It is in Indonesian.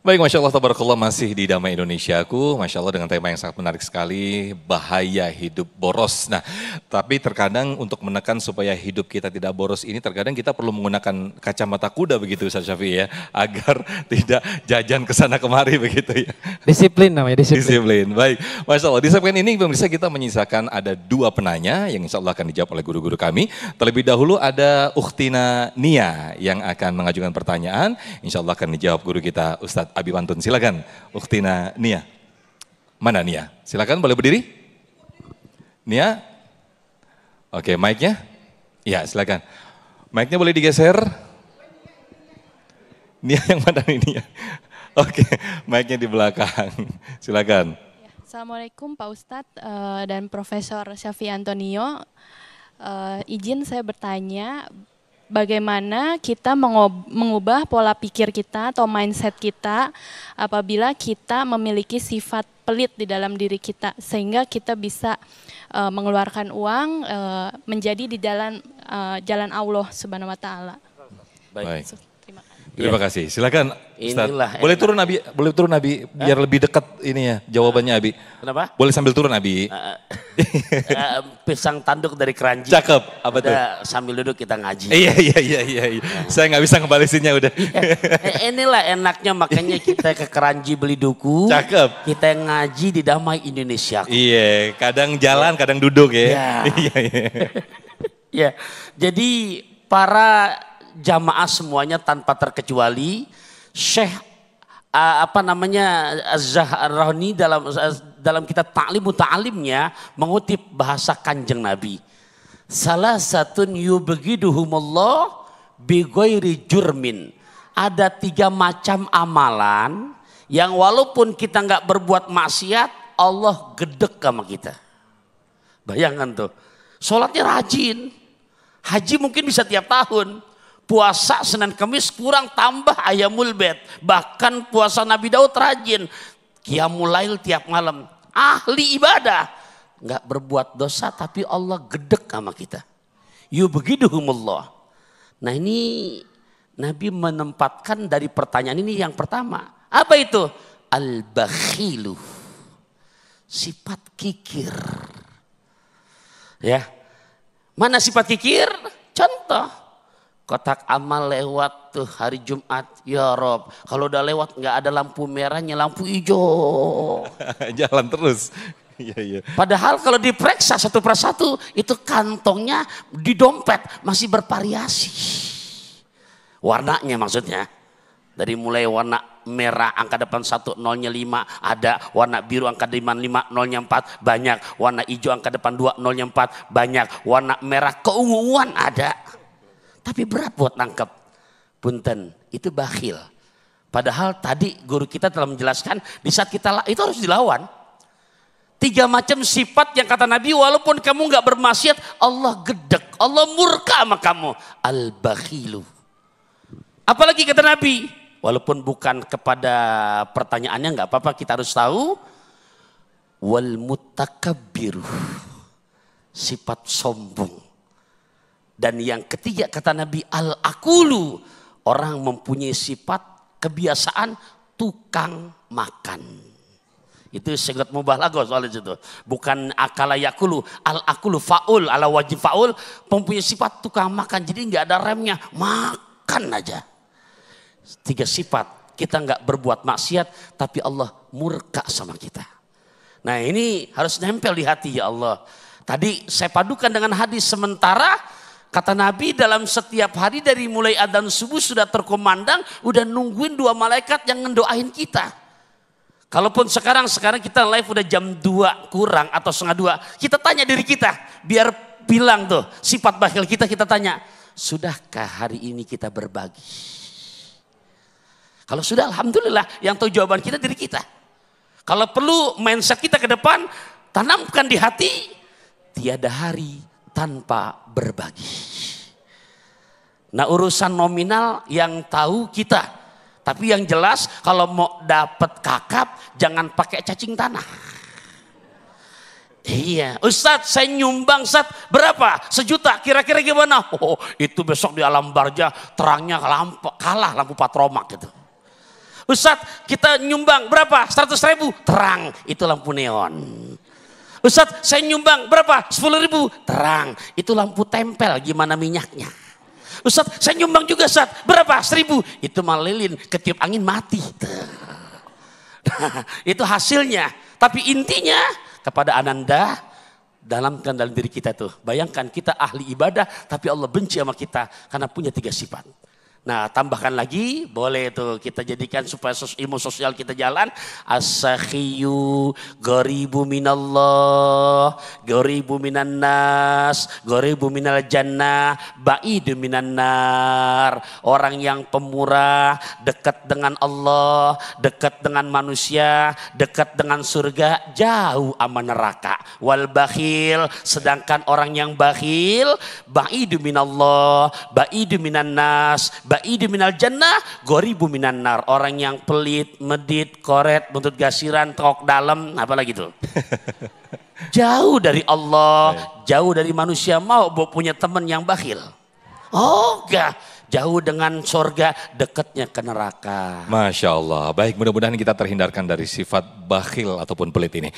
Baik, Masya Allah, tabarakallah, masih di Damai Indonesiaku. Masya Allah dengan tema yang sangat menarik sekali, bahaya hidup boros. Nah, tapi terkadang untuk menekan supaya hidup kita tidak boros ini, terkadang kita perlu menggunakan kacamata kuda begitu Ustaz Syafi'i ya, agar tidak jajan ke sana kemari begitu ya. Disiplin namanya, disiplin. Disiplin, baik. Masya Allah, di segmen ini pemirsa kita menyisakan ada 2 penanya yang insya Allah akan dijawab oleh guru-guru kami. Terlebih dahulu ada Ukhtina Nia yang akan mengajukan pertanyaan, insya Allah akan dijawab guru kita Ustadz Abi Pantun. Silakan Ukhtina Nia. Mana Nia? Silakan, boleh berdiri? Nia? Oke, mic-nya? Ya, silakan. Mic-nya boleh digeser? Nia yang mana ini ya? Oke, mic-nya di belakang. Silakan. Assalamualaikum Pak Ustadz dan Profesor Syafi'i Antonio. Izin saya bertanya, bagaimana kita mengubah pola pikir kita atau mindset kita apabila kita memiliki sifat pelit di dalam diri kita, sehingga kita bisa mengeluarkan uang menjadi di jalan Allah Subhanahu wa taala. Baik. Terima kasih. Silakan Ustaz. Boleh turun Abi biar lebih dekat ini ya jawabannya Abi. Kenapa? Boleh sambil turun Abi. Pisang tanduk dari keranji. Cakep. Apa tuh? Sambil duduk kita ngaji. Iya. Saya nggak bisa ngebalisinnya udah. Inilah enaknya, makanya kita ke keranji beli duku. Cakep. Kita ngaji di Damai Indonesia. Iya, kadang jalan, kadang duduk ya. Iya. Jadi para jamaah semuanya tanpa terkecuali, Syekh Az-Zahrani dalam kitab Ta'limu Ta'alimnya mengutip bahasa Kanjeng Nabi. Salah satun yubghiduhumullah bi ghairi jurmin. Ada 3 macam amalan yang walaupun kita nggak berbuat maksiat, Allah gedek sama kita. Bayangkan tuh, sholatnya rajin, haji mungkin bisa tiap tahun. Puasa Senin Kamis kurang tambah ayamul bed. Bahkan puasa Nabi Daud rajin. Qiyamul lail tiap malam. Ahli ibadah. Nggak berbuat dosa tapi Allah gedek sama kita. Yubghiduhumullah. Nah ini Nabi menempatkan dari pertanyaan ini yang pertama. Apa itu? Al-bakhilu. Sifat kikir. Ya. Mana sifat kikir? Contoh. Kotak amal lewat tuh hari Jumat, ya Rob. Kalau udah lewat nggak ada lampu merahnya, lampu hijau. Jalan terus. Iya. Padahal kalau diperiksa satu persatu itu kantongnya di dompet masih bervariasi. Warnanya maksudnya. Dari mulai warna merah angka depan 1 nolnya 5 ada, warna biru angka depan 5 nolnya 4 banyak, warna hijau angka depan 2 nolnya 4 banyak, warna merah keunguan ada. Tapi berat buat nangkep. Punten, itu bakhil. Padahal tadi guru kita telah menjelaskan di saat kita itu harus dilawan. 3 macam sifat yang kata Nabi walaupun kamu nggak bermaksiat Allah gedek, Allah murka sama kamu. Al-bakhilu. Apalagi kata Nabi, walaupun bukan kepada pertanyaannya nggak apa-apa kita harus tahu. Wal mutakabbiru. Sifat sombong. Dan yang ketiga kata Nabi al-akulu, orang mempunyai sifat kebiasaan tukang makan. Itu sangat mubalaghah soal itu. Bukan akala yakulu, al-akulu faul ala wajib faul, mempunyai sifat tukang makan. Jadi nggak ada remnya, makan aja. 3 sifat, kita nggak berbuat maksiat tapi Allah murka sama kita. Nah ini harus nempel di hati ya Allah. Tadi saya padukan dengan hadis sementara. Kata Nabi dalam setiap hari dari mulai adzan subuh sudah terkumandang, udah nungguin 2 malaikat yang ngedoain kita. Kalaupun sekarang kita live udah jam 2 kurang atau setengah 2, kita tanya diri kita, biar bilang tuh sifat bakhil kita tanya, sudahkah hari ini kita berbagi? Kalau sudah alhamdulillah, yang tahu jawaban kita diri kita. Kalau perlu mindset kita ke depan, tanamkan di hati, tiada hari tanpa berbagi. Nah urusan nominal yang tahu kita. Tapi yang jelas kalau mau dapat kakap jangan pakai cacing tanah. Iya, Ustadz saya nyumbang Ustadz berapa? 1 juta, kira-kira gimana? Oh itu besok di alam barja terangnya kalah lampu patromak gitu. Ustadz, kita nyumbang berapa? 100.000, terang, itu lampu neon. Ustadz, saya nyumbang berapa? 10.000, terang, itu lampu tempel, gimana minyaknya. Ustadz, saya nyumbang juga Ustadz, berapa? 1.000, itu malah lilin, ketiup angin mati. Itu hasilnya. Tapi intinya kepada Ananda, dalam diri kita tuh. Bayangkan kita ahli ibadah, tapi Allah benci sama kita karena punya 3 sifat. Nah, tambahkan lagi, boleh tuh kita jadikan supaya ilmu sosial kita jalan. As-sakhiyu gharibu minallah, gharibu minan nas, gharibu minal jannah, ba'idu minan nar. Orang yang pemurah, dekat dengan Allah, dekat dengan manusia, dekat dengan surga, jauh sama neraka. Wal bakhil, sedangkan orang yang bakhil, ba'idu minallah, ba'idu minan nas, ba'idu minal jannah, gharibu minan nar. Orang yang pelit, medit, koret, buntut gasiran, tok dalam, apa lagi tuh? Jauh dari Allah, jauh dari manusia, mau punya teman yang bakhil. Oh enggak, jauh dengan sorga, dekatnya ke neraka. Masya Allah. Baik, mudah-mudahan kita terhindarkan dari sifat bakhil ataupun pelit ini.